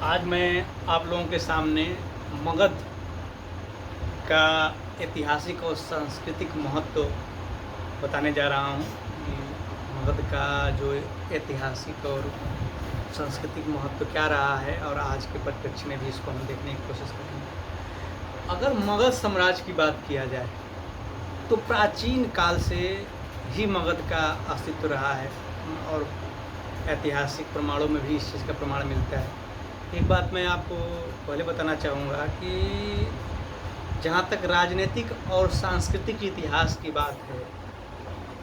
आज मैं आप लोगों के सामने मगध का ऐतिहासिक और सांस्कृतिक महत्व बताने जा रहा हूँ कि मगध का जो ऐतिहासिक और सांस्कृतिक महत्व क्या रहा है और आज के परिप्रेक्ष्य में भी इसको हम देखने की कोशिश करेंगे। अगर मगध साम्राज्य की बात किया जाए तो प्राचीन काल से ही मगध का अस्तित्व रहा है और ऐतिहासिक प्रमाणों में भी इस चीज़ का प्रमाण मिलता है। एक बात मैं आपको पहले बताना चाहूँगा कि जहाँ तक राजनीतिक और सांस्कृतिक इतिहास की बात है,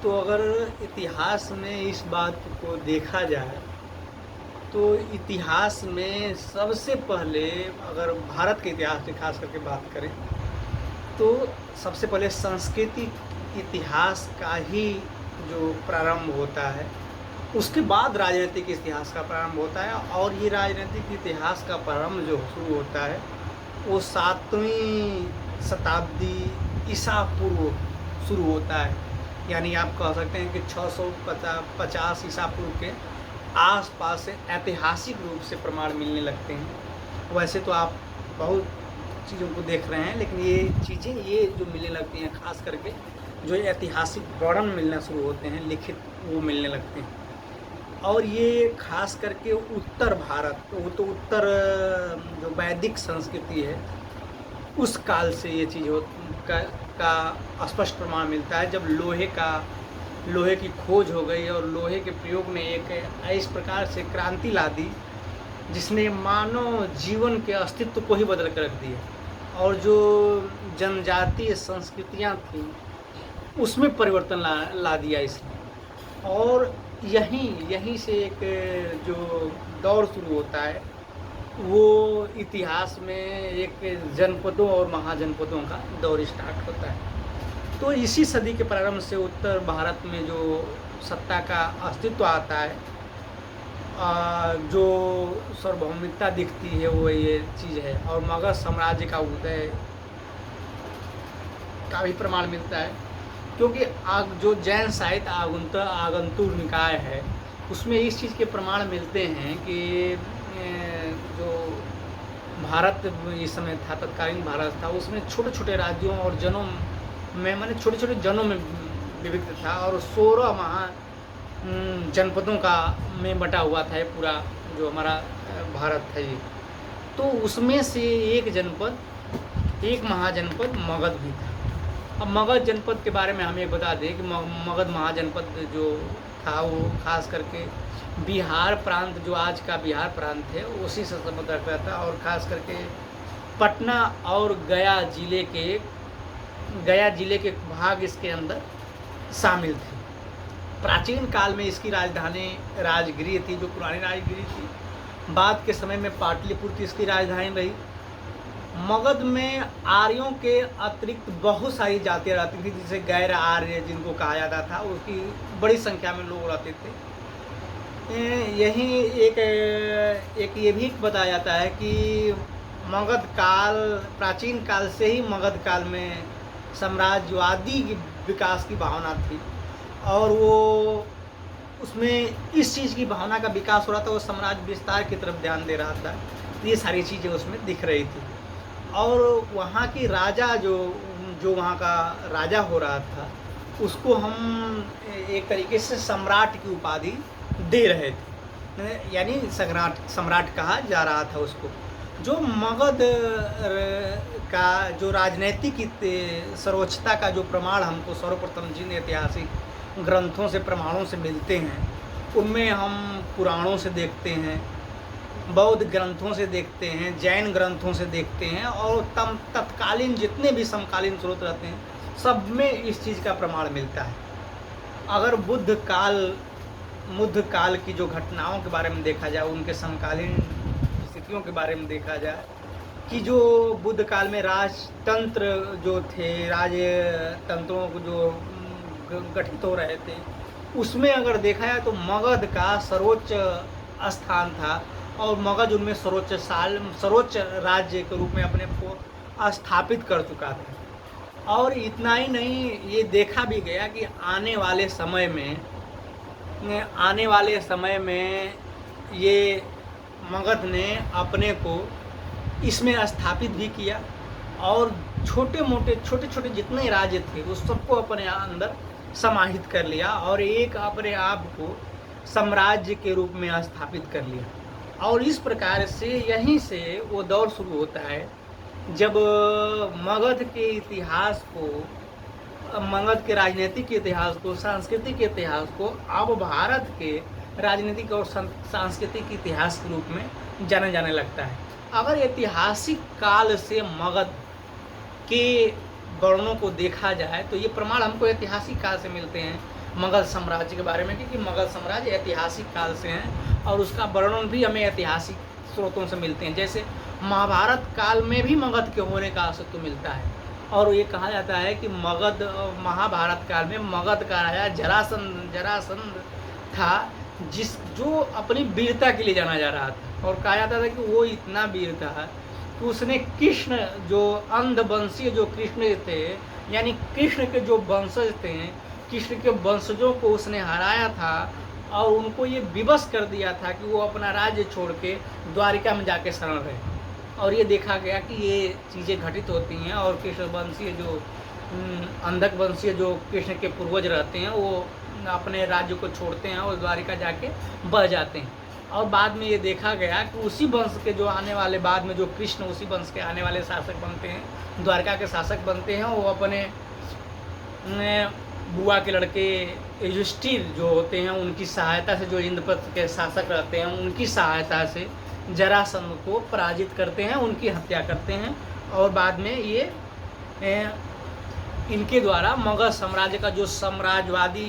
तो अगर इतिहास में इस बात को देखा जाए तो इतिहास में सबसे पहले, अगर भारत के इतिहास की खास करके बात करें, तो सबसे पहले सांस्कृतिक इतिहास का ही जो प्रारंभ होता है, उसके बाद राजनीतिक इतिहास का प्रारंभ होता है। और ये राजनीतिक इतिहास का प्रारंभ जो शुरू होता है वो 7वीं शताब्दी ईसा पूर्व शुरू होता है। यानी आप कह सकते हैं कि 650 ईसा पूर्व के आसपास से ऐतिहासिक रूप से प्रमाण मिलने लगते हैं। वैसे तो आप बहुत चीज़ों को देख रहे हैं, लेकिन ये चीज़ें ये जो मिलने लगती हैं, खास करके जो ऐतिहासिक वर्णन मिलना शुरू होते हैं, लिखित, वो मिलने लगते हैं। और ये खास करके उत्तर भारत, वो तो उत्तर जो वैदिक संस्कृति है उस काल से ये चीज़ का स्पष्ट प्रमाण मिलता है, जब लोहे की खोज हो गई और लोहे के प्रयोग ने एक इस प्रकार से क्रांति ला दी जिसने मानव जीवन के अस्तित्व को ही बदल कर रख दिया। और जो जनजातीय संस्कृतियाँ थीं उसमें परिवर्तन ला दिया इसने। और यहीं से एक जो दौर शुरू होता है वो इतिहास में एक जनपदों और महाजनपदों का दौर स्टार्ट होता है। तो इसी सदी के प्रारंभ से उत्तर भारत में जो सत्ता का अस्तित्व आता है, जो सार्वभौमिकता दिखती है, वो ये चीज़ है। और मगध साम्राज्य का उदय का भी प्रमाण मिलता है, क्योंकि जो जैन साहित्य आगंतुक निकाय है उसमें इस चीज़ के प्रमाण मिलते हैं कि जो भारत इस समय था, तत्कालीन भारत था, उसमें छोटे छोटे राज्यों और जनों में, माने छोटे छोटे जनों में विभक्त था और 16 महा जनपदों का में बटा हुआ था ये पूरा जो हमारा भारत है ये। तो उसमें से एक महाजनपद मगध भी था। अब मगध जनपद के बारे में हम ये बता दें कि मगध महाजनपद जो था वो खास करके बिहार प्रांत, जो आज का बिहार प्रांत है, उसी से संबंध रखता था। और ख़ास करके पटना और गया जिले के भाग इसके अंदर शामिल थे। प्राचीन काल में इसकी राजधानी राजगृह थी, जो पुरानी राजगृह थी। बाद के समय में पाटलिपुत्र इसकी राजधानी रही। मगध में आर्यों के अतिरिक्त बहुत सारी जातियाँ रहती थी, जिसे गैर आर्य जिनको कहा जाता था, उसकी बड़ी संख्या में लोग रहते थे। यही एक ये भी बताया जाता है कि प्राचीन काल से ही मगध काल में साम्राज्यवादी विकास की भावना थी और वो उसमें इस चीज़ की भावना का विकास हो रहा था, वो साम्राज्य विस्तार की तरफ ध्यान दे रहा था। ये सारी चीज़ें उसमें दिख रही थी। और वहाँ की राजा जो वहाँ का राजा हो रहा था, उसको हम एक तरीके से सम्राट की उपाधि दे रहे थे, यानी सम्राट कहा जा रहा था उसको। जो मगध का जो राजनैतिक सर्वोच्चता का जो प्रमाण हमको सर्वप्रथम जिन ऐतिहासिक ग्रंथों से, प्रमाणों से मिलते हैं, उनमें हम पुराणों से देखते हैं, बौद्ध ग्रंथों से देखते हैं, जैन ग्रंथों से देखते हैं, और तत्कालीन जितने भी समकालीन स्रोत रहते हैं, सब में इस चीज़ का प्रमाण मिलता है। अगर बुद्ध काल की जो घटनाओं के बारे में देखा जाए, उनके समकालीन स्थितियों के बारे में देखा जाए, कि जो बुद्ध काल में राजतंत्र जो थे, राजतंत्रों को जो गठित हो रहे थे, उसमें अगर देखा जाए तो मगध का सर्वोच्च स्थान था और मगध उनमें सर्वोच्च राज्य के रूप में अपने को स्थापित कर चुका था। और इतना ही नहीं, ये देखा भी गया कि आने वाले समय में ये मगध ने अपने को इसमें स्थापित भी किया और छोटे छोटे जितने राज्य थे उस सबको अपने अंदर समाहित कर लिया और एक अपने आप को साम्राज्य के रूप में स्थापित कर लिया। और इस प्रकार से यहीं से वो दौर शुरू होता है जब मगध के इतिहास को, मगध के राजनीतिक इतिहास को, सांस्कृतिक इतिहास को अब भारत के राजनीतिक और सांस्कृतिक इतिहास के रूप में जाना जाने लगता है। अगर ऐतिहासिक काल से मगध के वर्णों को देखा जाए तो ये प्रमाण हमको ऐतिहासिक काल से मिलते हैं मगध साम्राज्य के बारे में, क्योंकि मगध साम्राज्य ऐतिहासिक काल से हैं और उसका वर्णन भी हमें ऐतिहासिक स्रोतों से मिलते हैं। जैसे महाभारत काल में भी मगध के होने का अस्तित्व मिलता है और ये कहा जाता है कि मगध, महाभारत काल में मगध का राजा जरासंध था जो अपनी वीरता के लिए जाना जा रहा था और कहा जाता था कि वो इतना वीर था कि उसने कृष्ण, जो अंधवंशीय जो कृष्ण थे, यानी कृष्ण के जो वंशज थे, कृष्ण के वंशजों को उसने हराया था और उनको ये विवश कर दिया था कि वो अपना राज्य छोड़ के द्वारिका में जाके शरण रहे। और ये देखा गया कि ये चीज़ें घटित होती हैं और कृष्ण वंशीय जो अंधक वंशीय जो कृष्ण के पूर्वज रहते हैं वो अपने राज्य को छोड़ते हैं और द्वारिका जाके बह जाते हैं। और बाद में ये देखा गया कि उसी वंश के जो आने वाले, बाद में जो कृष्ण उसी वंश के आने वाले शासक बनते हैं, द्वारका के शासक बनते हैं। वो अपने बुआ के लड़के युधिष्ठिर जो होते हैं उनकी सहायता से, जो इंद्रप्रस्थ के शासक रहते हैं उनकी सहायता से जरासंध को पराजित करते हैं, उनकी हत्या करते हैं। और बाद में ये इनके द्वारा मगध साम्राज्य का जो साम्राज्यवादी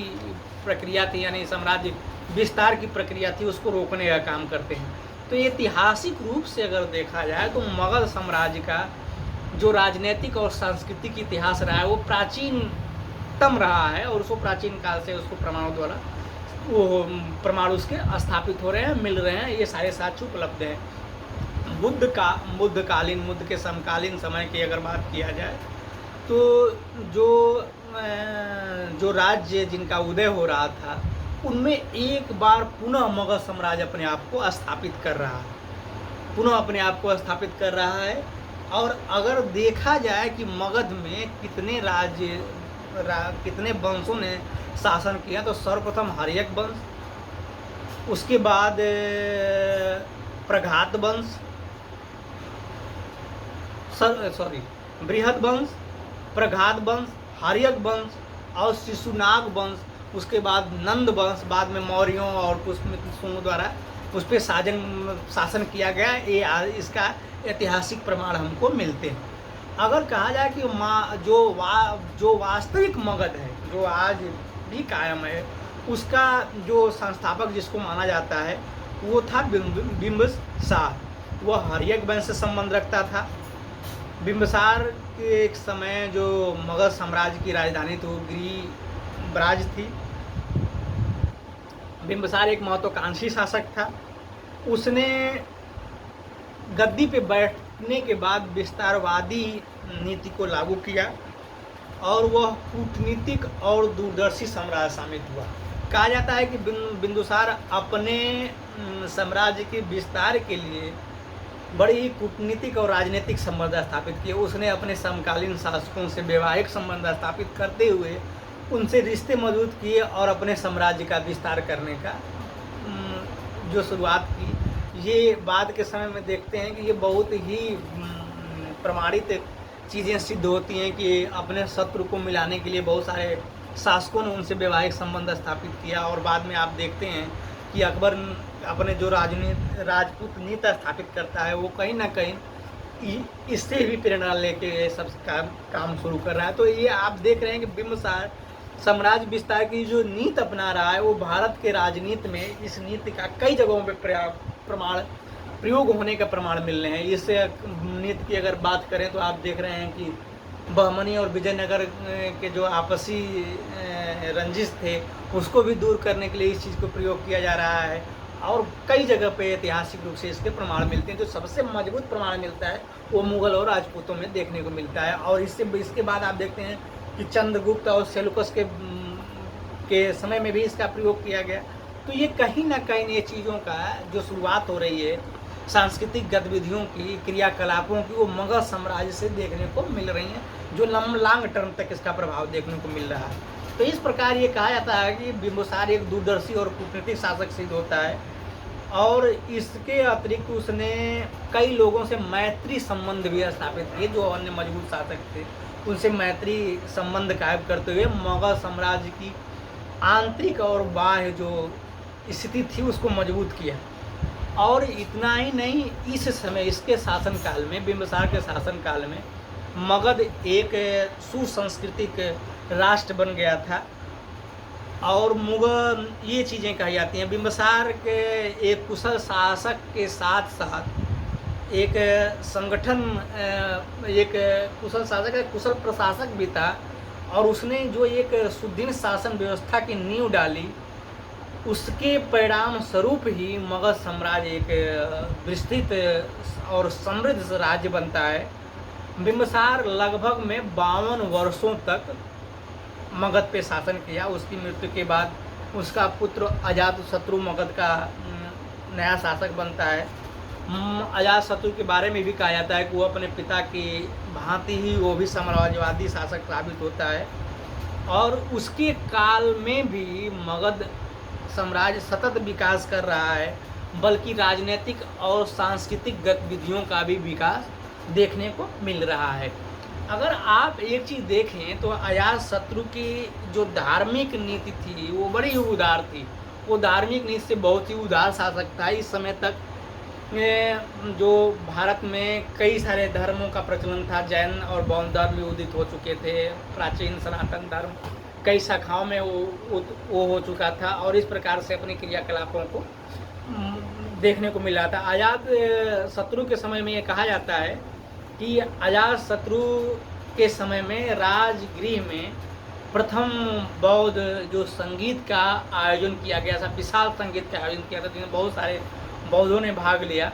प्रक्रिया थी, यानी साम्राज्य विस्तार की प्रक्रिया थी, उसको रोकने का काम करते हैं। तो ऐतिहासिक रूप से अगर देखा जाए तो मगध साम्राज्य का जो राजनीतिक और सांस्कृतिक इतिहास रहा है वो प्राचीनतम रहा है और उसको प्राचीन काल से उसको प्रमाणों द्वारा वो प्रमाण उसके स्थापित हो रहे हैं, मिल रहे हैं। ये सारे साक्ष्य उपलब्ध हैं। बुद्ध के समकालीन समय की अगर बात किया जाए तो जो राज्य जिनका उदय हो रहा था उनमें एक बार पुनः मगध साम्राज्य अपने आप को स्थापित कर रहा है, पुनः अपने आप को स्थापित कर रहा है। और अगर देखा जाए कि मगध में कितने राज्य, कितने वंशों ने शासन किया, तो सर्वप्रथम हर्यक वंश, उसके बाद प्रघात वंश, बृहद वंश, प्रघात वंश, हर्यक वंश और शिशुनाग वंश, उसके बाद नंद वंश, बाद में मौर्यों और पुष्यमित्र शुंग द्वारा उस पर शासन किया गया। ये इसका ऐतिहासिक प्रमाण हमको मिलते हैं। अगर कहा जाए कि जो वास्तविक मगध है, जो आज भी कायम है, उसका जो संस्थापक जिसको माना जाता है वो था बिंबिसार। वह हर्यक वंश से संबंध रखता था। बिंबिसार के एक समय जो मगध साम्राज्य की राजधानी थी वो गिरिब्राज थी। बिंबिसार एक महत्वाकांक्षी शासक था। उसने गद्दी पे बैठने के बाद विस्तारवादी नीति को लागू किया और वह कूटनीतिक और दूरदर्शी साम्राज्य शामिल हुआ। कहा जाता है कि बिंदुसार अपने साम्राज्य के विस्तार के लिए बड़ी ही कूटनीतिक और राजनीतिक संबंध स्थापित किए। उसने अपने समकालीन शासकों से वैवाहिक संबंध स्थापित करते हुए उनसे रिश्ते मजबूत किए और अपने साम्राज्य का विस्तार करने का जो शुरुआत की। ये बाद के समय में देखते हैं कि ये बहुत ही प्रमाणित चीज़ें सिद्ध होती हैं कि अपने शत्रु को मिलाने के लिए बहुत सारे शासकों ने उनसे वैवाहिक संबंध स्थापित किया। और बाद में आप देखते हैं कि अकबर अपने जो राजपूत नीति स्थापित करता है वो कहीं ना कहीं इससे भी प्रेरणा लेके सब काम शुरू कर रहा है। तो ये आप देख रहे हैं कि बिंबिसार साम्राज्य विस्तार की जो नीति अपना रहा है वो भारत के राजनीति में इस नीति का कई जगहों पे प्रयोग होने का प्रमाण मिल रहे हैं। इस नीति की अगर बात करें तो आप देख रहे हैं कि बहमनी और विजयनगर के जो आपसी रंजिश थे उसको भी दूर करने के लिए इस चीज़ को प्रयोग किया जा रहा है। और कई जगह पे ऐतिहासिक रूप से इसके प्रमाण मिलते हैं। जो सबसे मजबूत प्रमाण मिलता है वो मुग़ल और राजपूतों में देखने को मिलता है। और इसके बाद आप देखते हैं कि चंद्रगुप्त और सेल्युकस के समय में भी इसका प्रयोग किया गया। तो ये कहीं ना कहीं ये चीज़ों का जो शुरुआत हो रही है सांस्कृतिक गतिविधियों की, क्रियाकलापों की वो मगध साम्राज्य से देखने को मिल रही हैं, जो लॉन्ग टर्म तक इसका प्रभाव देखने को मिल रहा है। तो इस प्रकार ये कहा जाता है कि बिंबिसार एक दूरदर्शी और कूटनीतिक शासक सिद्ध होता है, और इसके अतिरिक्त उसने कई लोगों से मैत्री संबंध भी स्थापित किए। जो अन्य मजबूत शासक थे उनसे मैत्री संबंध कायम करते हुए मगध साम्राज्य की आंतरिक और बाह्य जो स्थिति थी उसको मजबूत किया। और इतना ही नहीं, इस समय इसके शासनकाल में, बिंबिसार के शासनकाल में मगध एक सुसंस्कृतिक राष्ट्र बन गया था। और मुगल ये चीज़ें कही जाती हैं, बिंबिसार के एक कुशल शासक के साथ साथ एक संगठन, एक कुशल शासक, एक कुशल प्रशासक भी था, और उसने जो एक सुदृढ़ शासन व्यवस्था की नींव डाली, उसके परिणाम स्वरूप ही मगध साम्राज्य एक विस्तृत और समृद्ध राज्य बनता है। बिंबिसार लगभग में 52 वर्षों तक मगध पे शासन किया। उसकी मृत्यु के बाद उसका पुत्र अजातशत्रु मगध का नया शासक बनता है। अजातशत्रु के बारे में भी कहा जाता है कि वो अपने पिता की भांति ही वो भी साम्राज्यवादी शासक साबित होता है। और उसके काल में भी मगध साम्राज्य सतत विकास कर रहा है, बल्कि राजनीतिक और सांस्कृतिक गतिविधियों का भी विकास देखने को मिल रहा है। अगर आप एक चीज़ देखें तो अजातशत्रु की जो धार्मिक नीति थी वो बड़ी ही उदार थी। वो धार्मिक नीति से बहुत ही उदार शासक था। इस समय तक जो भारत में कई सारे धर्मों का प्रचलन था, जैन और बौद्ध धर्म भी उदित हो चुके थे, प्राचीन सनातन धर्म कई शाखाओं में वो हो चुका था, और इस प्रकार से अपनी क्रियाकलापों को देखने को मिला था। अजातशत्रु के समय में ये कहा जाता है कि अजातशत्रु के समय में राजगृह में प्रथम बौद्ध जो संगीत का आयोजन किया गया था, विशाल संगीत का आयोजन किया था, जिसमें बहुत सारे बौद्धों ने भाग लिया।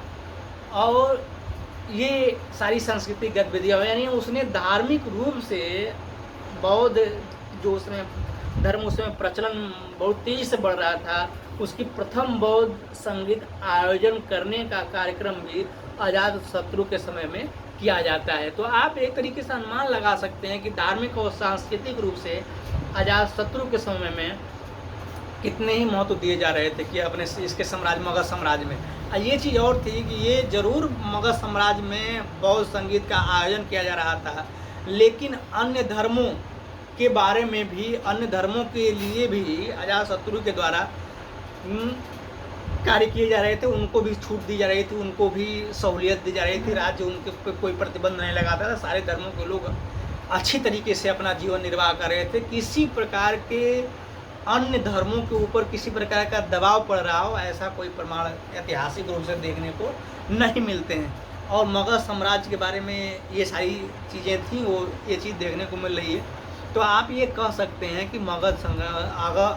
और ये सारी सांस्कृतिक गतिविधियाँ, यानी उसने धार्मिक रूप से बौद्ध जो उसमें धर्म उसमें प्रचलन बहुत तेज़ी से बढ़ रहा था, उसकी प्रथम बौद्ध संगीत आयोजन करने का कार्यक्रम भी अजातशत्रु के समय में किया जाता है। तो आप एक तरीके से अनुमान लगा सकते हैं कि धार्मिक और सांस्कृतिक रूप से अजातशत्रु के समय में कितने ही महत्व दिए जा रहे थे कि अपने इसके साम्राज्य मगध साम्राज्य में। ये चीज़ और थी कि ये जरूर मगध साम्राज्य में बौद्ध संगीत का आयोजन किया जा रहा था, लेकिन अन्य धर्मों के बारे में भी, अन्य धर्मों के लिए भी अजातशत्रु के द्वारा कार्य किए जा रहे थे। उनको भी छूट दी जा रही थी, उनको भी सहूलियत दी जा रही थी, राज्य उनके पे कोई प्रतिबंध नहीं लगाता था। सारे धर्मों के लोग अच्छी तरीके से अपना जीवन निर्वाह कर रहे थे। किसी प्रकार के अन्य धर्मों के ऊपर किसी प्रकार का दबाव पड़ रहा हो, ऐसा कोई प्रमाण ऐतिहासिक रूप से देखने को नहीं मिलते हैं। और मगध साम्राज्य के बारे में ये सारी चीज़ें थी, वो ये चीज़ देखने को मिल रही है। तो आप ये कह सकते हैं कि मगध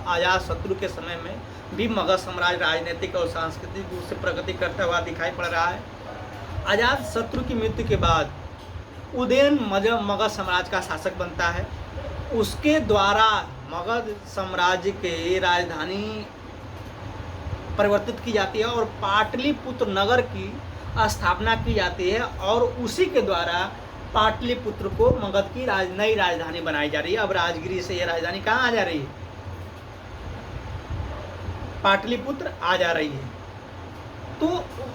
अजातशत्रु के समय में भी मगध साम्राज्य राजनीतिक और सांस्कृतिक रूप से प्रगति करता हुआ दिखाई पड़ रहा है। अजातशत्रु की मृत्यु के बाद उदयन मगध साम्राज्य का शासक बनता है। उसके द्वारा मगध साम्राज्य के राजधानी परिवर्तित की जाती है और पाटलिपुत्र नगर की स्थापना की जाती है, और उसी के द्वारा पाटलिपुत्र को मगध की नई राजधानी बनाई जा रही है। अब राजगिरी से ये राजधानी कहाँ आ जा रही है? पाटलिपुत्र आ जा रही है। तो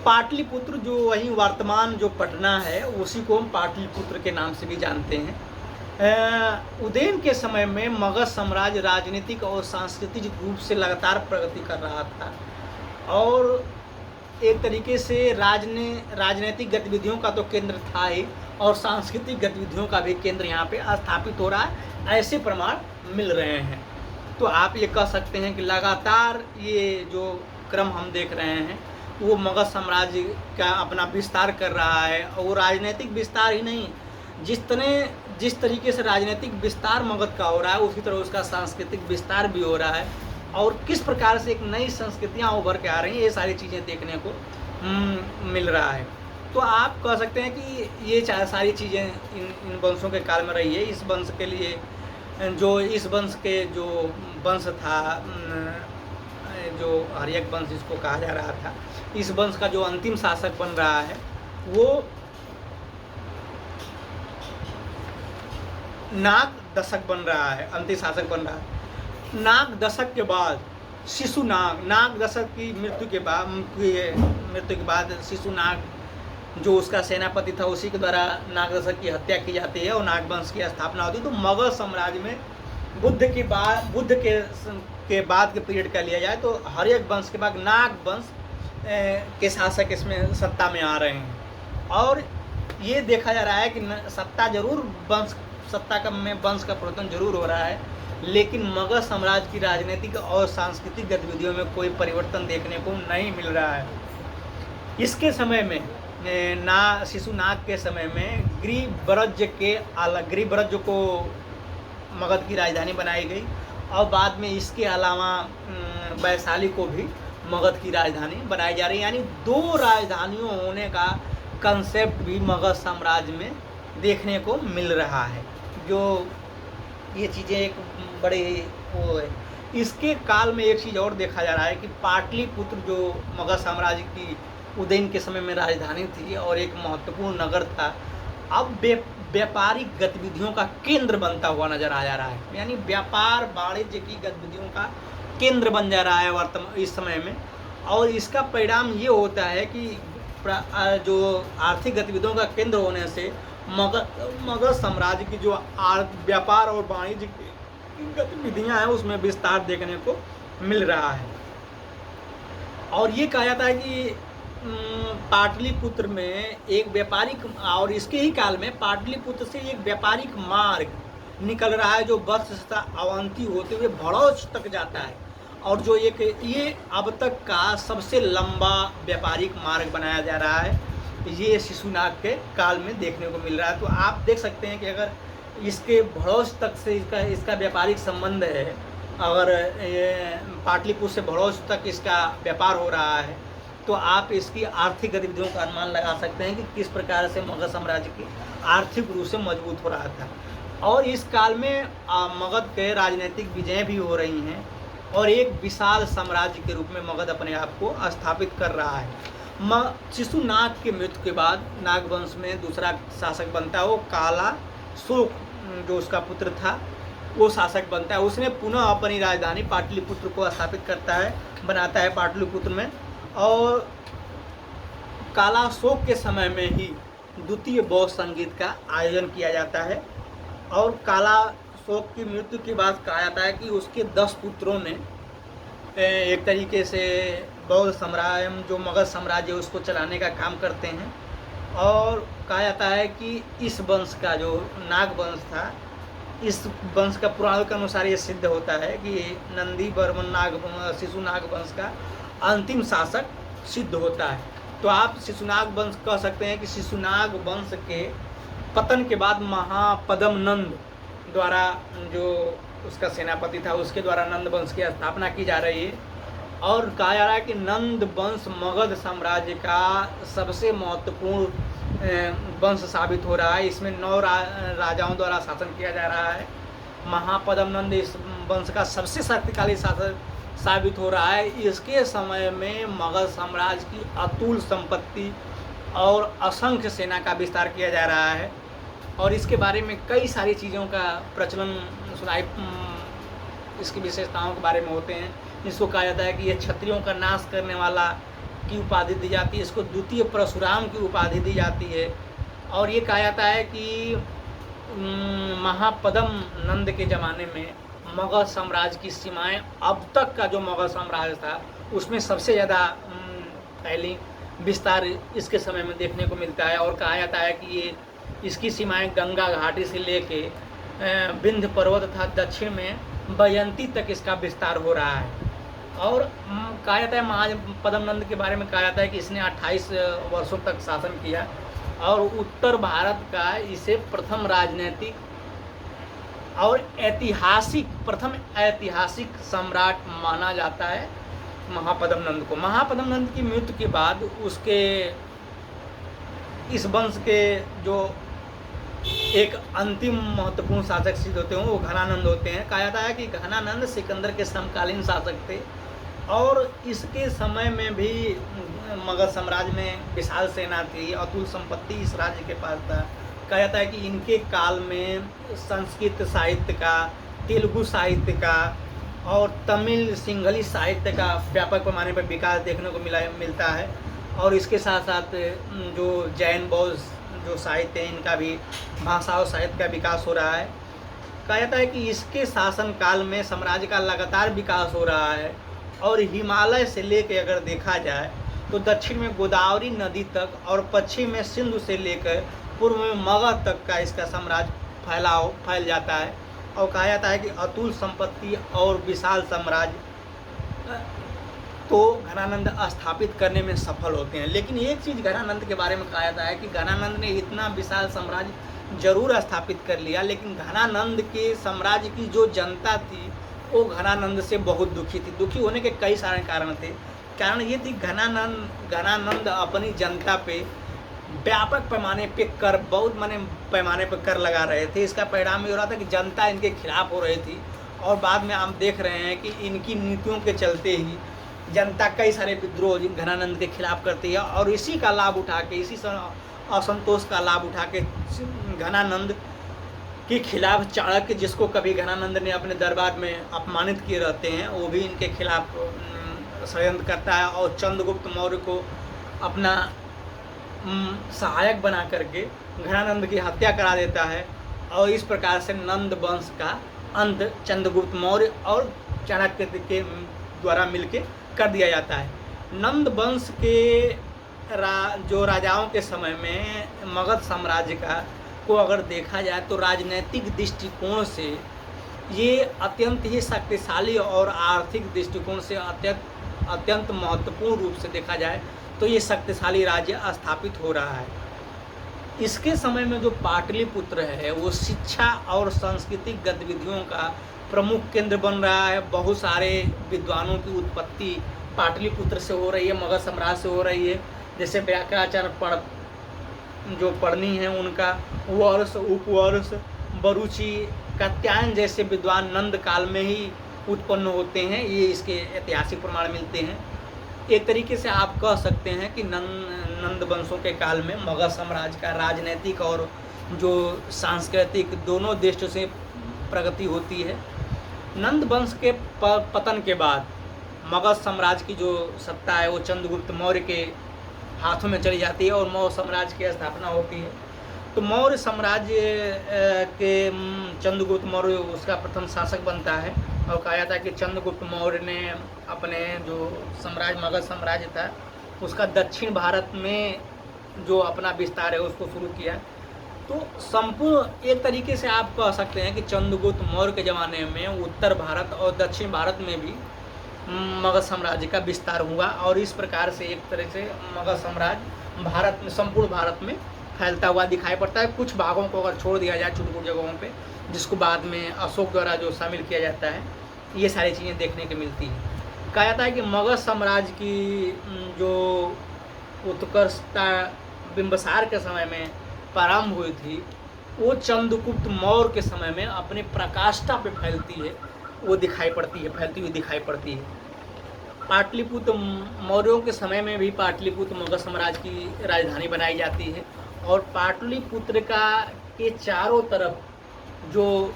पाटलिपुत्र जो वहीं वर्तमान जो पटना है, उसी को हम पाटलिपुत्र के नाम से भी जानते हैं। उदयन के समय में मगध साम्राज्य राजनीतिक और सांस्कृतिक रूप से लगातार प्रगति कर रहा था, और एक तरीके से राजनीतिक गतिविधियों का तो केंद्र था ही, और सांस्कृतिक गतिविधियों का भी केंद्र यहाँ पे स्थापित हो रहा है। ऐसे प्रमाण मिल रहे हैं। तो आप ये कह सकते हैं कि लगातार ये जो क्रम हम देख रहे हैं वो मगध साम्राज्य का अपना विस्तार कर रहा है। और वो राजनीतिक विस्तार ही नहीं, जिस तरीके से राजनीतिक विस्तार मगध का हो रहा है, उसी तरह उसका सांस्कृतिक विस्तार भी हो रहा है, और किस प्रकार से एक नई संस्कृतियाँ उभर के आ रही हैं, ये सारी चीज़ें देखने को मिल रहा है। तो आप कह सकते हैं कि ये सारी चीज़ें इन वंशों के काल में रही है। इस वंश के लिए इस वंश के जो वंश था, जो हर्यक वंश जिसको कहा जा रहा था, इस वंश का जो अंतिम शासक बन रहा है वो नाग दशक बन रहा है, अंतिम शासक बन रहा है। नाग दशक के बाद शिशुनाग, नाग दशक की मृत्यु के बाद शिशुनाग जो उसका सेनापति था उसी के द्वारा नाग दशक की हत्या की जाती है और नागवंश की स्थापना होती है। तो मगध साम्राज्य में बुद्ध के बाद के पीरियड का लिया जाए तो हर्यक वंश के बाद नाग वंश के शासक इसमें सत्ता में आ रहे हैं। और ये देखा जा रहा है कि सत्ता जरूर सत्ता का में वंश का परिवर्तन जरूर हो रहा है, लेकिन मगध साम्राज्य की राजनीतिक और सांस्कृतिक गतिविधियों में कोई परिवर्तन देखने को नहीं मिल रहा है। इसके समय में शिशुनाग के समय में गिरिब्रज को मगध की राजधानी बनाई गई और बाद में इसके अलावा वैशाली को भी मगध की राजधानी बनाई जा रही है। यानी 2 राजधानियों होने का कंसेप्ट भी मगध साम्राज्य में देखने को मिल रहा है, जो ये चीज़ें एक बड़े वो है। इसके काल में एक चीज़ और देखा जा रहा है कि पाटलिपुत्र जो मगध साम्राज्य की उदयन के समय में राजधानी थी और एक महत्वपूर्ण नगर था, अब व्यापारिक गतिविधियों का केंद्र बनता हुआ नजर आ जा रहा है। यानी व्यापार वाणिज्य की गतिविधियों का केंद्र बन जा रहा है वर्तमान इस समय में। और इसका परिणाम ये होता है कि जो आर्थिक गतिविधियों का केंद्र होने से मगध साम्राज्य की जो व्यापार और वाणिज्य की गतिविधियाँ हैं उसमें विस्तार देखने को मिल रहा है। और ये कहा जाता है कि पाटलिपुत्र में एक व्यापारिक, और इसके ही काल में पाटलिपुत्र से एक व्यापारिक मार्ग निकल रहा है जो वत्स तथा अवंती होते हुए भड़ौच तक जाता है, और जो ये अब तक का सबसे लंबा व्यापारिक मार्ग बनाया जा रहा है, ये शिशुनाग के काल में देखने को मिल रहा है। तो आप देख सकते हैं कि अगर इसके भड़ौच तक से इसका व्यापारिक संबंध है, अगर पाटलिपुत्र से भड़ौच तक इसका व्यापार हो रहा है, तो आप इसकी आर्थिक गतिविधियों का अनुमान लगा सकते हैं कि किस प्रकार से मगध साम्राज्य की आर्थिक रूप से मजबूत हो रहा था। और इस काल में मगध के राजनीतिक विजय भी हो रही हैं और एक विशाल साम्राज्य के रूप में मगध अपने आप को स्थापित कर रहा है। शिशुनाग के मृत्यु के बाद नागवंश में दूसरा शासक बनता है, वो काला शोक जो उसका पुत्र था वो शासक बनता है। उसने पुनः अपनी राजधानी पाटलिपुत्र को स्थापित करता है, बनाता है पाटलिपुत्र में। और काला शोक के समय में ही द्वितीय बौद्ध संगीत का आयोजन किया जाता है। और काला शोक की मृत्यु के बाद कहा जाता है कि उसके 10 पुत्रों ने एक तरीके से बौद्ध साम्राज्य जो मगध साम्राज्य उसको चलाने का काम करते हैं। और कहा जाता है कि इस वंश का जो नाग वंश था, इस वंश का पुराणों के अनुसार ये सिद्ध होता है कि नंदी वर्मन शिशुनाग वंश का अंतिम शासक सिद्ध होता है। तो आप शिशुनाग वंश कह सकते हैं कि शिशुनाग वंश के पतन के बाद महापद्म नंद द्वारा, जो उसका सेनापति था, उसके द्वारा नंद वंश की स्थापना की जा रही है। और कहा जा रहा है कि नंद वंश मगध साम्राज्य का सबसे महत्वपूर्ण वंश साबित हो रहा है। इसमें 9 राजाओं द्वारा शासन किया जा रहा है। महापद्म नंद इस वंश का सबसे शक्तिशाली शासक साबित हो रहा है। इसके समय में मगध साम्राज्य की अतुल संपत्ति और असंख्य सेना का विस्तार किया जा रहा है। और इसके बारे में कई सारी चीज़ों का प्रचलन सुनाई, इसकी विशेषताओं के बारे में होते हैं। इसको कहा जाता है कि ये क्षत्रियों का नाश करने वाला की उपाधि दी जाती है, इसको द्वितीय परशुराम की उपाधि दी जाती है। और ये कहा जाता है कि महापद्म नंद के ज़माने में मगध साम्राज्य की सीमाएं अब तक का जो मगध साम्राज्य था उसमें सबसे ज़्यादा पहली विस्तार इसके समय में देखने को मिलता है। और कहा जाता है कि ये इसकी सीमाएं गंगा घाटी से लेके विंध्य पर्वत तथा दक्षिण में बयंती तक इसका विस्तार हो रहा है। और कहा जाता है महापद्म नंद के बारे में कहा जाता है कि इसने 28 वर्षों तक शासन किया और उत्तर भारत का इसे प्रथम राजनीतिक और प्रथम ऐतिहासिक सम्राट माना जाता है महापद्म नंद को। महापद्म नंद की मृत्यु के बाद उसके इस वंश के जो एक अंतिम महत्वपूर्ण शासक सिद्ध होते हैं वो घनानंद होते हैं। कहा जाता है कि घनानंद सिकंदर के समकालीन शासक थे और इसके समय में भी मगध साम्राज्य में विशाल सेना थी, अतुल संपत्ति इस राज्य के पास था। कहा जाता है कि इनके काल में संस्कृत साहित्य का, तेलुगु साहित्य का और तमिल सिंहली साहित्य का व्यापक पैमाने पर विकास देखने को मिलता है। और इसके साथ साथ जो जैन बौद्ध जो साहित्य है, इनका भी भाषा और साहित्य का विकास हो रहा है। कहा जाता है कि इसके शासनकाल में साम्राज्य का लगातार विकास हो रहा है और हिमालय से लेकर अगर देखा जाए तो दक्षिण में गोदावरी नदी तक और पश्चिम में सिंधु से लेकर पूर्व में मगध तक का इसका साम्राज्य फैल जाता है। और कहा जाता है कि अतुल संपत्ति और विशाल साम्राज्य तो घनानंद स्थापित करने में सफल होते हैं। लेकिन एक चीज़ घनानंद के बारे में कहा जाता है कि घनानंद ने इतना विशाल साम्राज्य जरूर स्थापित कर लिया, लेकिन घनानंद के साम्राज्य की जो जनता थी वो घनानंद से बहुत दुखी थी। दुखी होने के कई सारे कारण थे। कारण ये थी घनानंद अपनी जनता पे व्यापक पैमाने पे कर, बहुत पैमाने पर कर लगा रहे थे। इसका परिणाम ये हो रहा था कि जनता इनके खिलाफ हो रही थी और बाद में हम देख रहे हैं कि इनकी नीतियों के चलते ही जनता कई सारे विद्रोह घनानंद के खिलाफ करती है। और इसी का लाभ उठा के, इसी असंतोष का लाभ उठा के घनानंद के खिलाफ चाणक्य, जिसको कभी घनानंद ने अपने दरबार में अपमानित किए रहते हैं, वो भी इनके खिलाफ षड्यंत्र करता है और चंद्रगुप्त मौर्य को अपना सहायक बना करके घनानंद की हत्या करा देता है। और इस प्रकार से नंद वंश का अंत चंद्रगुप्त मौर्य और चाणक्य के द्वारा मिलके कर दिया जाता है। नंद वंश के जो राजाओं के समय में मगध साम्राज्य को अगर देखा जाए तो राजनीतिक दृष्टिकोण से ये अत्यंत ही शक्तिशाली और आर्थिक दृष्टिकोण से अत्यंत महत्वपूर्ण रूप से देखा जाए तो ये शक्तिशाली राज्य स्थापित हो रहा है। इसके समय में जो पाटलिपुत्र है वो शिक्षा और सांस्कृतिक गतिविधियों का प्रमुख केंद्र बन रहा है। बहुत सारे विद्वानों की उत्पत्ति पाटलिपुत्र से हो रही है, मगध साम्राज्य से हो रही है। जैसे व्याकराचार्य जो पढ़नी है उनका वर्ष, उपवर्ष, बरुचि, कात्यायन जैसे विद्वान नंद काल में ही उत्पन्न होते हैं। ये इसके ऐतिहासिक प्रमाण मिलते हैं। एक तरीके से आप कह सकते हैं कि नंद वंशों के काल में मगध साम्राज्य का राजनीतिक और जो सांस्कृतिक दोनों दृष्टि से प्रगति होती है। नंद वंश के पतन के बाद मगध साम्राज्य की जो सत्ता है वो चंद्रगुप्त मौर्य के हाथों में चली जाती है और मौर्य साम्राज्य की स्थापना होती है। तो मौर्य साम्राज्य के चंद्रगुप्त मौर्य उसका प्रथम शासक बनता है। और कहा जाता है कि चंद्रगुप्त मौर्य ने अपने जो साम्राज्य मगध साम्राज्य था उसका दक्षिण भारत में जो अपना विस्तार है उसको शुरू किया। तो संपूर्ण एक तरीके से आप कह सकते हैं कि चंद्रगुप्त मौर्य के ज़माने में उत्तर भारत और दक्षिण भारत में भी मगध साम्राज्य का विस्तार हुआ। और इस प्रकार से एक तरह से मगध साम्राज्य भारत में, संपूर्ण भारत में फैलता हुआ दिखाई पड़ता है। कुछ भागों को अगर छोड़ दिया जाए छोटी छोटी जगहों पे, जिसको बाद में अशोक द्वारा जो शामिल किया जाता है, ये सारी चीज़ें देखने को मिलती हैं। कहा जाता है कि मगध साम्राज्य की जो उत्कर्षता बिंबिसार के समय में प्रारंभ हुई थी वो चंद्रगुप्त मौर्य के समय में अपने प्रकाष्ठा पे फैलती है, वो दिखाई पड़ती है, फैलती हुई दिखाई पड़ती है। पाटलिपुत्र मौर्यों के समय में भी पाटलिपुत्र मगध साम्राज्य की राजधानी बनाई जाती है। और पाटलिपुत्र के चारों तरफ जो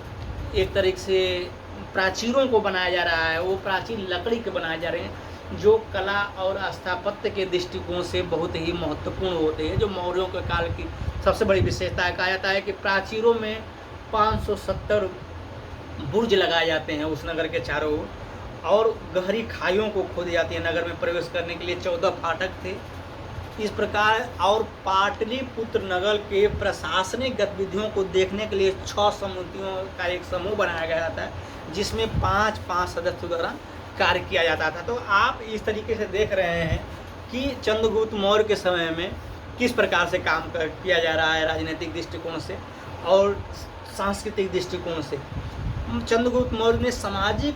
एक तरीके से प्राचीरों को बनाया जा रहा है वो प्राचीन लकड़ी के बनाए जा रहे हैं, जो कला और स्थापत्य के दृष्टिकोण से बहुत ही महत्वपूर्ण होते हैं, जो मौर्यों के काल की सबसे बड़ी विशेषता है। कहा जाता है कि प्राचीरों में 570 बुर्ज लगाए जाते हैं उस नगर के चारों ओर, और गहरी खाइयों को खोदी जाती है। नगर में प्रवेश करने के लिए 14 फाटक थे। इस प्रकार और पाटलिपुत्र नगर के प्रशासनिक गतिविधियों को देखने के लिए 6 समितियों का एक समूह बनाया गया था, जिसमें 5-5 सदस्यों द्वारा कार्य किया जाता था। तो आप इस तरीके से देख रहे हैं कि चंद्रगुप्त मौर्य के समय में किस प्रकार से काम किया जा रहा है राजनीतिक दृष्टिकोण से और सांस्कृतिक दृष्टिकोण से। चंद्रगुप्त मौर्य ने सामाजिक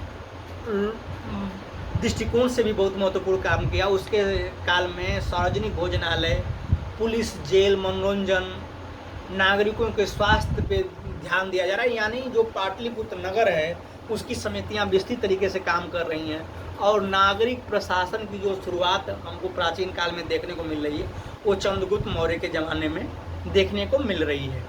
दृष्टिकोण से भी बहुत महत्वपूर्ण काम किया। उसके काल में सार्वजनिक भोजनालय, पुलिस, जेल, मनोरंजन, नागरिकों के स्वास्थ्य पे ध्यान दिया जा रहा है। यानी जो पाटलिपुत्र नगर है उसकी समितियां विस्तृत तरीके से काम कर रही हैं और नागरिक प्रशासन की जो शुरुआत हमको प्राचीन काल में देखने को मिल रही है वो चंद्रगुप्त मौर्य के ज़माने में देखने को मिल रही है।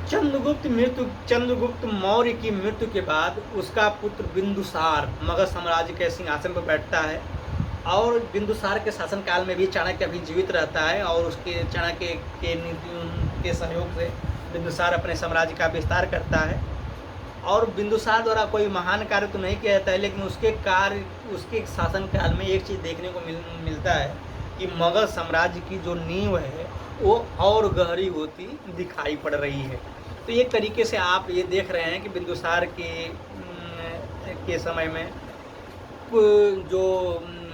चंद्रगुप्त मौर्य की मृत्यु के बाद उसका पुत्र बिंदुसार मगध साम्राज्य के सिंहासन पर बैठता है और बिंदुसार के शासनकाल में भी चाणक्य अभी जीवित रहता है और उसके चाणक्य के नीतियों के सहयोग से बिंदुसार अपने साम्राज्य का विस्तार करता है। और बिंदुसार द्वारा कोई महान कार्य तो नहीं किया जाता है, लेकिन उसके शासनकाल में एक चीज़ देखने को मिलता है कि मगध साम्राज्य की जो नींव है वो और गहरी होती दिखाई पड़ रही है। तो एक तरीके से आप ये देख रहे हैं कि बिंदुसार के समय में जो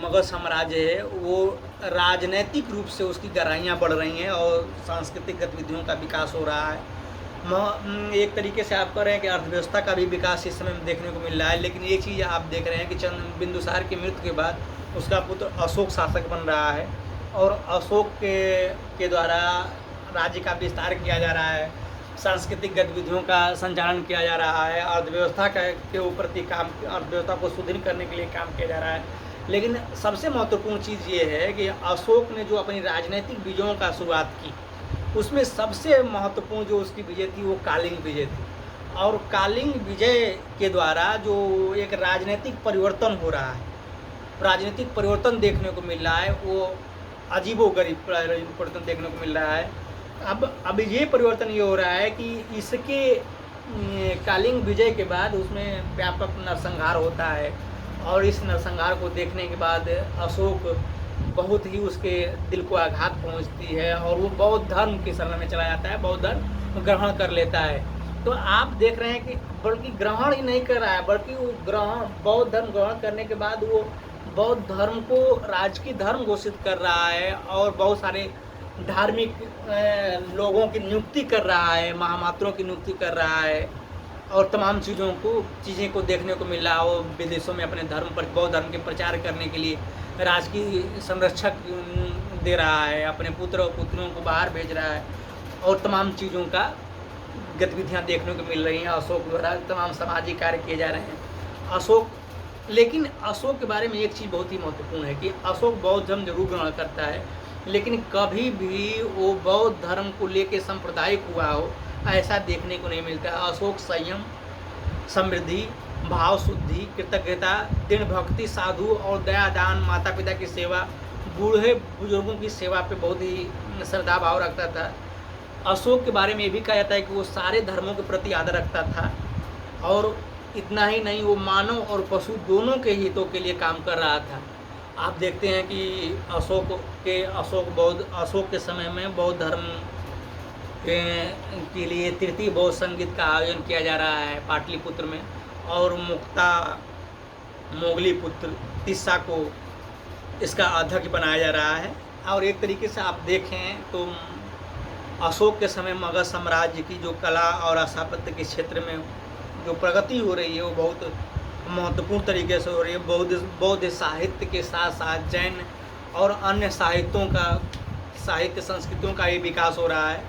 मगध साम्राज्य है वो राजनैतिक रूप से उसकी गहराइयाँ बढ़ रही हैं और सांस्कृतिक गतिविधियों का विकास हो रहा है। एक तरीके से आप कह रहे हैं कि अर्थव्यवस्था का भी विकास इस समय में देखने को मिल रहा है। लेकिन एक चीज़ आप देख रहे हैं कि बिंदुसार की मृत्यु के बाद उसका पुत्र अशोक शासक बन रहा है और अशोक के द्वारा राज्य का विस्तार किया जा रहा है, सांस्कृतिक गतिविधियों का संचालन किया जा रहा है, अर्थव्यवस्था के ऊपर अर्थव्यवस्था को सुदृढ़ करने के लिए काम किया जा रहा है। लेकिन सबसे महत्वपूर्ण चीज़ ये है कि अशोक ने जो अपनी राजनीतिक विजयों का शुरुआत की उसमें सबसे महत्वपूर्ण जो उसकी विजय थी वो कालिंग विजय थी। और कालिंग विजय के द्वारा जो एक राजनीतिक परिवर्तन हो रहा है, राजनीतिक परिवर्तन देखने को मिल रहा है, वो अजीबोगरीब परिवर्तन देखने को मिल रहा है। अब ये परिवर्तन ये हो रहा है कि इसके कालिंग विजय के बाद उसमें व्यापक नरसंहार होता है और इस नरसंहार को देखने के बाद अशोक बहुत ही उसके दिल को आघात पहुंचती है और वो बौद्ध धर्म की शरण में चला जाता है, बौद्ध धर्म ग्रहण कर लेता है। तो आप देख रहे हैं कि बल्कि ग्रहण ही नहीं कर रहा है, बल्कि वो बौद्ध धर्म ग्रहण करने के बाद वो बौद्ध धर्म को राजकीय धर्म घोषित कर रहा है और बहुत सारे धार्मिक लोगों की नियुक्ति कर रहा है, महामात्रों की नियुक्ति कर रहा है और तमाम चीज़ें को देखने को मिल रहा है। वो विदेशों में अपने बौद्ध धर्म के प्रचार करने के लिए राजकीय संरक्षक दे रहा है, अपने पुत्र और पुत्रियों को बाहर भेज रहा है और तमाम चीज़ों का गतिविधियां देखने को मिल रही हैं। अशोक द्वारा तमाम सामाजिक कार्य किए जा रहे हैं। लेकिन अशोक के बारे में एक चीज़ बहुत ही महत्वपूर्ण है कि अशोक बौद्ध धर्म जरूर ग्रहण करता है, लेकिन कभी भी वो बौद्ध धर्म को लेकर सांप्रदायिक हुआ हो ऐसा देखने को नहीं मिलता। अशोक संयम, समृद्धि, भाव शुद्धि, कृतज्ञता, दृढ़ भक्ति, साधु और दया दान, माता पिता की सेवा, बूढ़े बुजुर्गों की सेवा पे बहुत ही श्रद्धा भाव रखता था। अशोक के बारे में ये भी कहा जाता है कि वो सारे धर्मों के प्रति आदर रखता था और इतना ही नहीं, वो मानव और पशु दोनों के हितों के लिए काम कर रहा था। आप देखते हैं कि अशोक के समय में बौद्ध धर्म के लिए तृतीय बौद्ध संगीत का आयोजन किया जा रहा है पाटलिपुत्र में और मुक्ता मोगलीपुत्र तिस्सा को इसका अध्यक्ष बनाया जा रहा है। और एक तरीके से आप देखें तो अशोक के समय मगध साम्राज्य की जो कला और स्थापत्य के क्षेत्र में जो प्रगति हो रही है वो बहुत महत्वपूर्ण तरीके से हो रही है। बौद्ध साहित्य के साथ साथ जैन और अन्य साहित्य संस्कृतियों का भी विकास हो रहा है।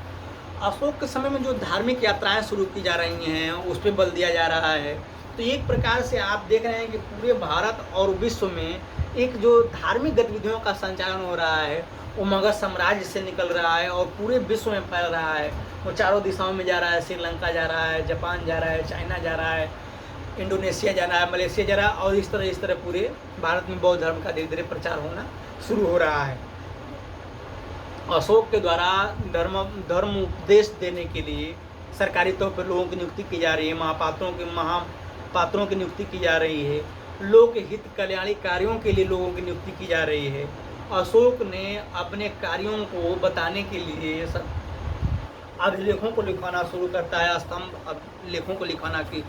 अशोक के समय में जो धार्मिक यात्राएं शुरू की जा रही हैं उस पर बल दिया जा रहा है। तो एक प्रकार से आप देख रहे हैं कि पूरे भारत और विश्व में एक जो धार्मिक गतिविधियों का संचालन हो रहा है वो मगध साम्राज्य से निकल रहा है और पूरे विश्व में फैल रहा है। वो चारों दिशाओं में जा रहा है, श्रीलंका जा रहा है, जापान जा रहा है, चाइना जा रहा है, इंडोनेशिया जा रहा है, मलेशिया जा रहा है और इस तरह पूरे भारत में बौद्ध धर्म का धीरे धीरे प्रचार होना शुरू हो रहा है। अशोक के द्वारा धर्म उपदेश देने के लिए सरकारी तौर पर लोगों की नियुक्ति की जा रही है, महापात्रों की नियुक्ति की जा रही है, लोक हित कल्याणी कार्यों के लिए लोगों की नियुक्ति की जा रही है। अशोक ने अपने कार्यों को बताने के लिए अभिलेखों को लिखवाना शुरू करता है, स्तंभ लेखों को लिखवाना की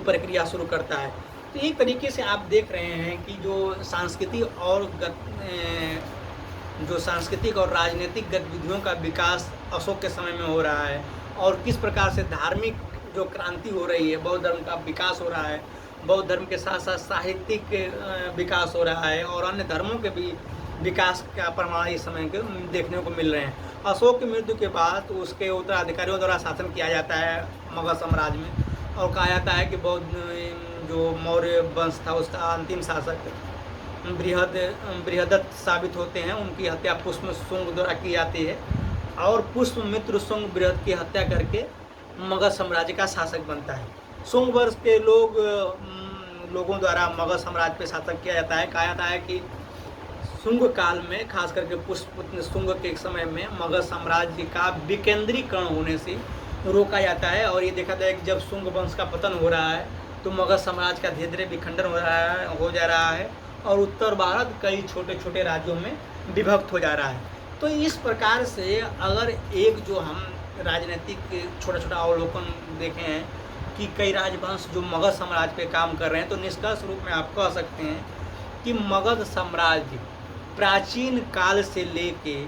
प्रक्रिया शुरू करता है। तो एक तरीके से आप देख रहे हैं कि जो सांस्कृतिक और राजनीतिक गतिविधियों का विकास अशोक के समय में हो रहा है और किस प्रकार से धार्मिक जो क्रांति हो रही है, बौद्ध धर्म का विकास हो रहा है, बौद्ध धर्म के साथ साथ साहित्यिक विकास हो रहा है और अन्य धर्मों के भी विकास का प्रमाण इस समय के देखने को मिल रहे हैं। अशोक की मृत्यु के बाद उसके उत्तराधिकारियों द्वारा शासन किया जाता है मगध साम्राज्य में और कहा जाता है कि जो मौर्य वंश था उसका अंतिम शासक बृहदत्त साबित होते हैं। उनकी हत्या पुष्प शुंग द्वारा की जाती है और पुष्पमित्र शुंग बृहद की हत्या करके मगध साम्राज्य का शासक बनता है। शुंग वंश के लोगों द्वारा मगध साम्राज्य पे शासन किया जाता है। कहा जाता है कि शुंग काल में, खास करके पुष्पपुत्र शुंग के समय में, मगध साम्राज्य का विकेंद्रीकरण होने से रोका जाता है। और ये देखा जाता है कि जब शुंग वंश का पतन हो रहा है तो मगध साम्राज्य का धीरे धीरे विखंडन हो जा रहा है और उत्तर भारत कई छोटे छोटे राज्यों में विभक्त हो जा रहा है। तो इस प्रकार से अगर एक जो हम राजनीतिक छोटा छोटा अवलोकन देखें हैं कि कई राजवंश जो मगध साम्राज्य पे काम कर रहे हैं, तो निष्कर्ष रूप में आप कह सकते हैं कि मगध साम्राज्य प्राचीन काल से लेके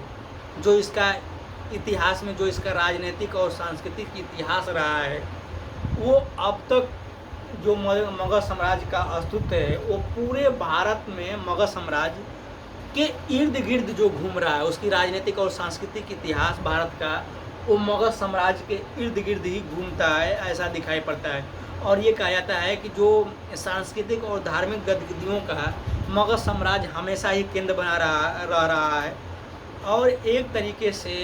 जो इसका इतिहास में जो इसका राजनीतिक और सांस्कृतिक इतिहास रहा है, वो अब तक जो मगध साम्राज्य का अस्तित्व है वो पूरे भारत में मगध साम्राज्य के इर्द गिर्द जो घूम रहा है, उसकी राजनीतिक और सांस्कृतिक इतिहास भारत का वो मगध साम्राज्य के इर्द गिर्द ही घूमता है, ऐसा दिखाई पड़ता है। और ये कहा जाता है कि जो सांस्कृतिक और धार्मिक गतिविधियों का मगध साम्राज्य हमेशा ही केंद्र बना रह रहा है और एक तरीके से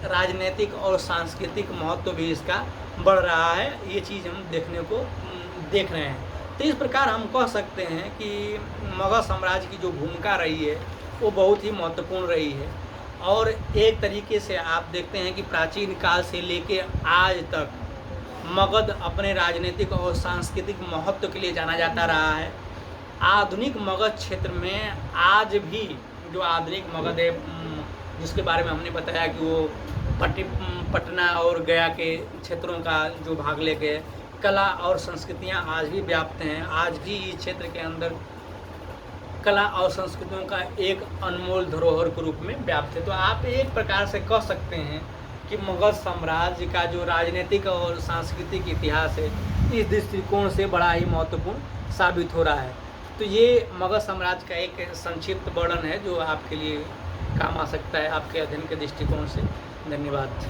राजनीतिक और सांस्कृतिक महत्व भी इसका बढ़ रहा है। ये चीज़ हम देख रहे हैं। तो इस प्रकार हम कह सकते हैं कि मगध साम्राज्य की जो भूमिका रही है वो बहुत ही महत्वपूर्ण रही है। और एक तरीके से आप देखते हैं कि प्राचीन काल से लेके आज तक मगध अपने राजनीतिक और सांस्कृतिक महत्व के लिए जाना जाता रहा है। आधुनिक मगध क्षेत्र में आज भी जो आधुनिक मगध है, जिसके बारे में हमने बताया कि वो पटना और गया के क्षेत्रों का जो भाग लेके कला और संस्कृतियां आज भी व्याप्त हैं। आज भी इस क्षेत्र के अंदर कला और संस्कृतियों का एक अनमोल धरोहर के रूप में व्याप्त है। तो आप एक प्रकार से कह सकते हैं कि मगध साम्राज्य का जो राजनीतिक और सांस्कृतिक इतिहास है, इस दृष्टिकोण से बड़ा ही महत्वपूर्ण साबित हो रहा है। तो ये मगध साम्राज्य का एक संक्षिप्त वर्णन है जो आपके लिए काम आ सकता है आपके अध्ययन के दृष्टिकोण से। धन्यवाद।